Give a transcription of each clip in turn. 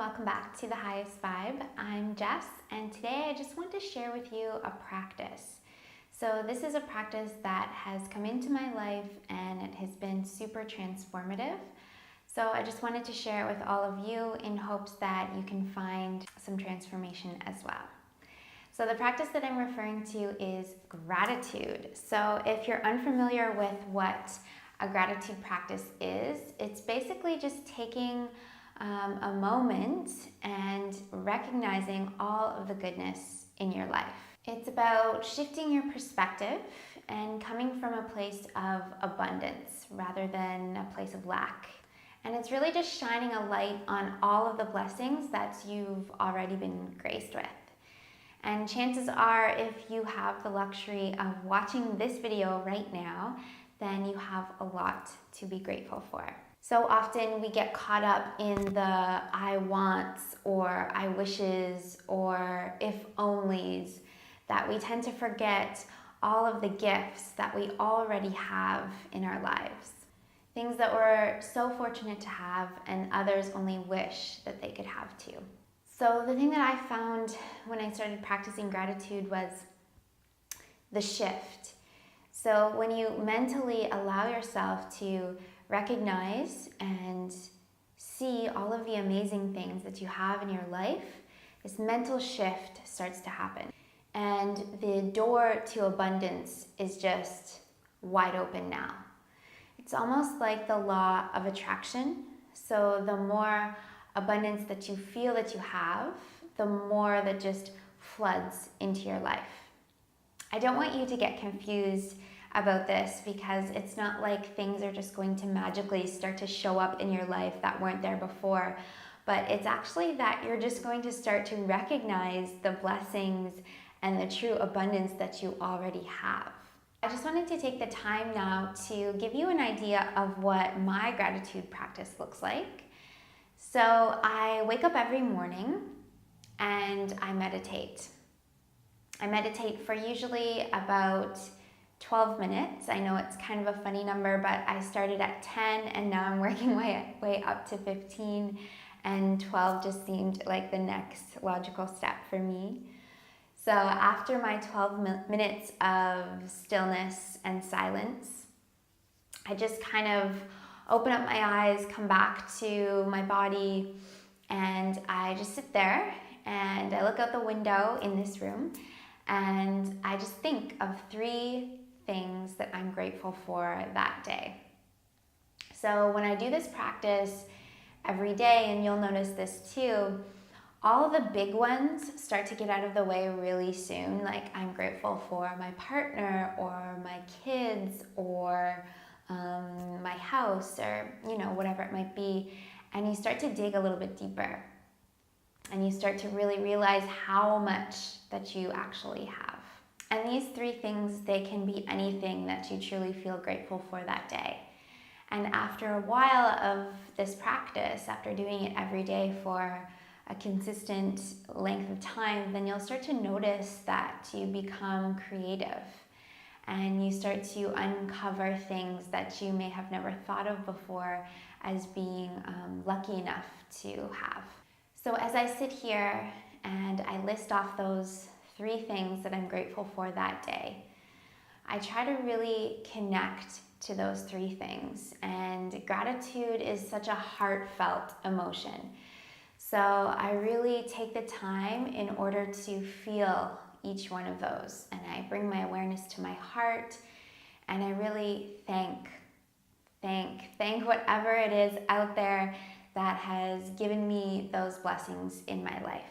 welcome back to The Highest Vibe. I'm Jess, and today I just want to share with you a practice. So this is a practice that has come into my life and it has been super transformative. So I just wanted to share it with all of you in hopes that you can find some transformation as well. So the practice that I'm referring to is gratitude. So if you're unfamiliar with what a gratitude practice is, it's basically just taking a moment and recognizing all of the goodness in your life. It's about shifting your perspective and coming from a place of abundance rather than a place of lack. And it's really just shining a light on all of the blessings that you've already been graced with. And chances are, if you have the luxury of watching this video right now, then you have a lot to be grateful for. So often we get caught up in the I wants or I wishes or if onlys that we tend to forget all of the gifts that we already have in our lives. Things that we're so fortunate to have and others only wish that they could have too. So the thing that I found when I started practicing gratitude was the shift. So when you mentally allow yourself to recognize and see all of the amazing things that you have in your life, this mental shift starts to happen. And the door to abundance is just wide open now. It's almost like the law of attraction. So the more abundance that you feel that you have, the more that just floods into your life. I don't want you to get confused about this because it's not like things are just going to magically start to show up in your life that weren't there before, but it's actually that you're just going to start to recognize the blessings and the true abundance that you already have. I just wanted to take the time now to give you an idea of what my gratitude practice looks like. So I wake up every morning and I meditate. I meditate for usually about 12 minutes. I know it's kind of a funny number, but I started at 10 and now I'm working my way up to 15, and 12 just seemed like the next logical step for me. So after my 12 minutes of stillness and silence, I just kind of open up my eyes, come back to my body, and I just sit there and I look out the window in this room and I just think of 3 things that I'm grateful for that day. So when I do this practice every day, and you'll notice this too, all of the big ones start to get out of the way really soon. Like I'm grateful for my partner or my kids or my house or whatever it might be. And you start to dig a little bit deeper and you start to really realize how much that you actually have. And these 3 things, they can be anything that you truly feel grateful for that day. And after a while of this practice, after doing it every day for a consistent length of time, then you'll start to notice that you become creative and you start to uncover things that you may have never thought of before as being lucky enough to have. So as I sit here and I list off those 3 things that I'm grateful for that day, I try to really connect to those 3 things. And gratitude is such a heartfelt emotion. So I really take the time in order to feel each one of those. And I bring my awareness to my heart and I really thank whatever it is out there that has given me those blessings in my life.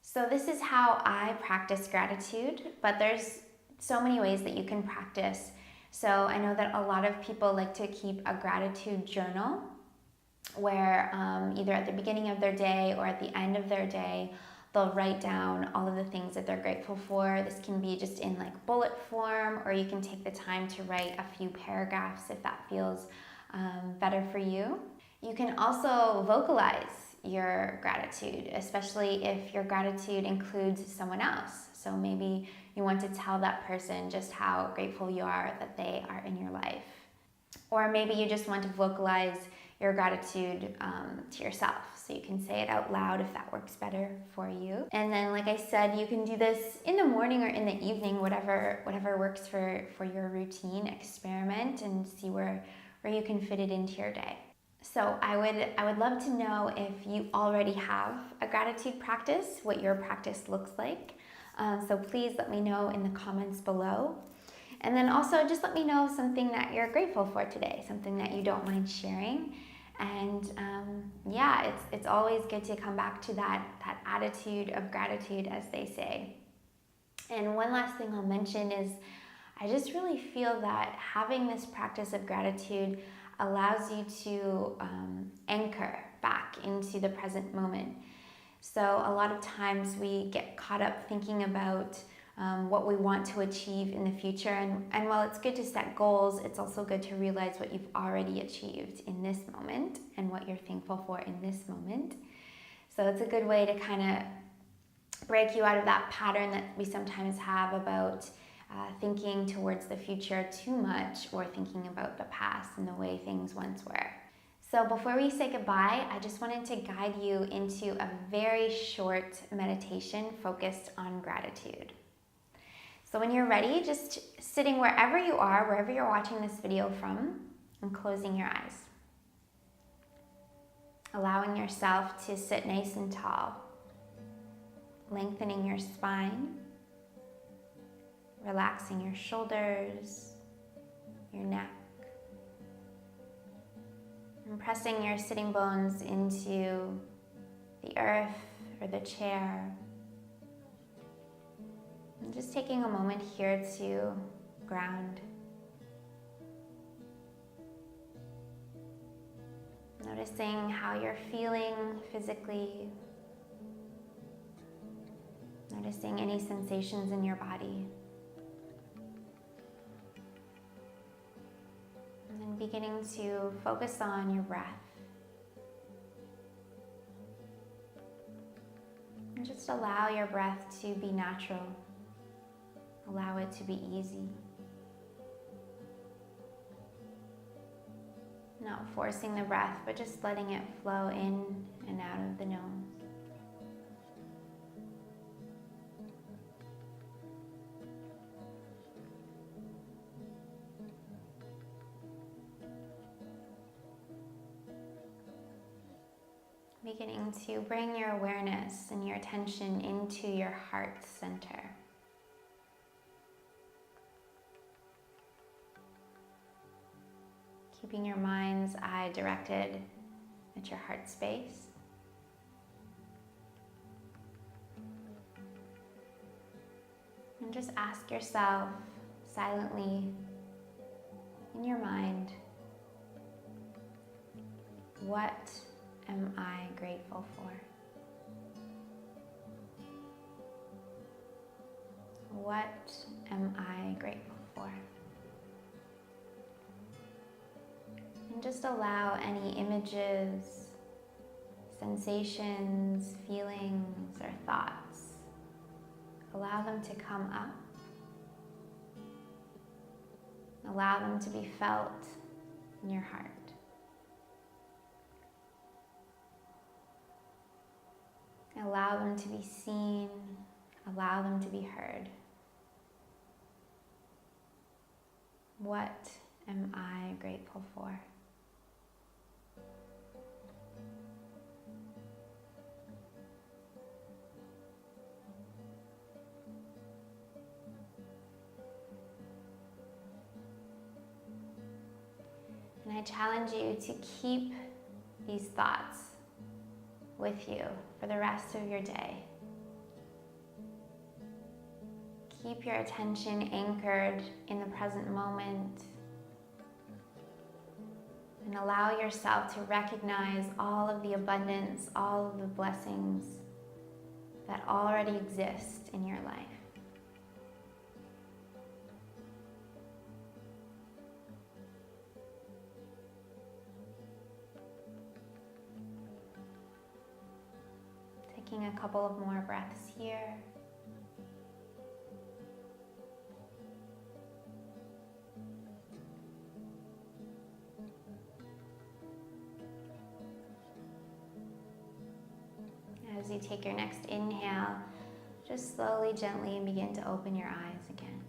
So this is how I practice gratitude, but there's so many ways that you can practice. So I know that a lot of people like to keep a gratitude journal where either at the beginning of their day or at the end of their day, they'll write down all of the things that they're grateful for. This can be just in like bullet form, or you can take the time to write a few paragraphs if that feels better for you. You can also vocalize your gratitude, especially if your gratitude includes someone else. So maybe you want to tell that person just how grateful you are that they are in your life. Or maybe you just want to vocalize your gratitude to yourself. So you can say it out loud if that works better for you. And then, like I said, you can do this in the morning or in the evening, whatever works for your routine. Experiment and see where you can fit it into your day. So I would love to know if you already have a gratitude practice, what your practice looks like. So please let me know in the comments below. And then also just let me know something that you're grateful for today, something that you don't mind sharing. And yeah, it's always good to come back to that attitude of gratitude, as they say. And one last thing I'll mention is I just really feel that having this practice of gratitude allows you to anchor back into the present moment. So a lot of times we get caught up thinking about what we want to achieve in the future. And while it's good to set goals, it's also good to realize what you've already achieved in this moment and what you're thankful for in this moment. So it's a good way to kind of break you out of that pattern that we sometimes have about thinking towards the future too much or thinking about the past and the way things once were. So before we say goodbye, I just wanted to guide you into a very short meditation focused on gratitude. So when you're ready, just sitting wherever you are, wherever you're watching this video from, and closing your eyes. Allowing yourself to sit nice and tall, lengthening your spine, relaxing your shoulders, your neck, and pressing your sitting bones into the earth or the chair. And just taking a moment here to ground. Noticing how you're feeling physically. Noticing any sensations in your body. And then beginning to focus on your breath. And just allow your breath to be natural. Allow it to be easy. Not forcing the breath, but just letting it flow in and out of the nose. Beginning to bring your awareness and your attention into your heart center. Keeping your mind's eye directed at your heart space. And just ask yourself silently in your mind, what am I grateful for? What am I grateful for? And just allow any images, sensations, feelings, or thoughts, allow them to come up. Allow them to be felt in your heart. Allow them to be seen. Allow them to be heard. What am I grateful for? And I challenge you to keep these thoughts with you for the rest of your day. Keep your attention anchored in the present moment and allow yourself to recognize all of the abundance, all of the blessings that already exist in your life. Taking a couple of more breaths here. as you take your next inhale, just slowly, gently begin to open your eyes again.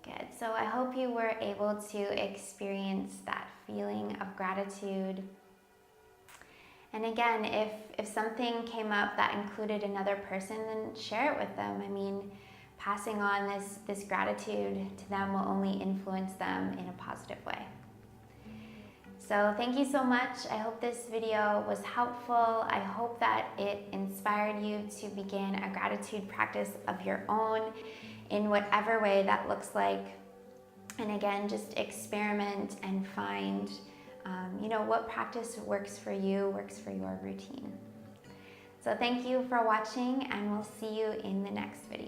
Good. So I hope you were able to experience that feeling of gratitude. And again, if something came up that included another person, then share it with them. I mean, passing on this gratitude to them will only influence them in a positive way. So thank you so much. I hope this video was helpful. I hope that it inspired you to begin a gratitude practice of your own in whatever way that looks like. And again, just experiment and find what practice works for you, works for your routine. So thank you for watching, and we'll see you in the next video.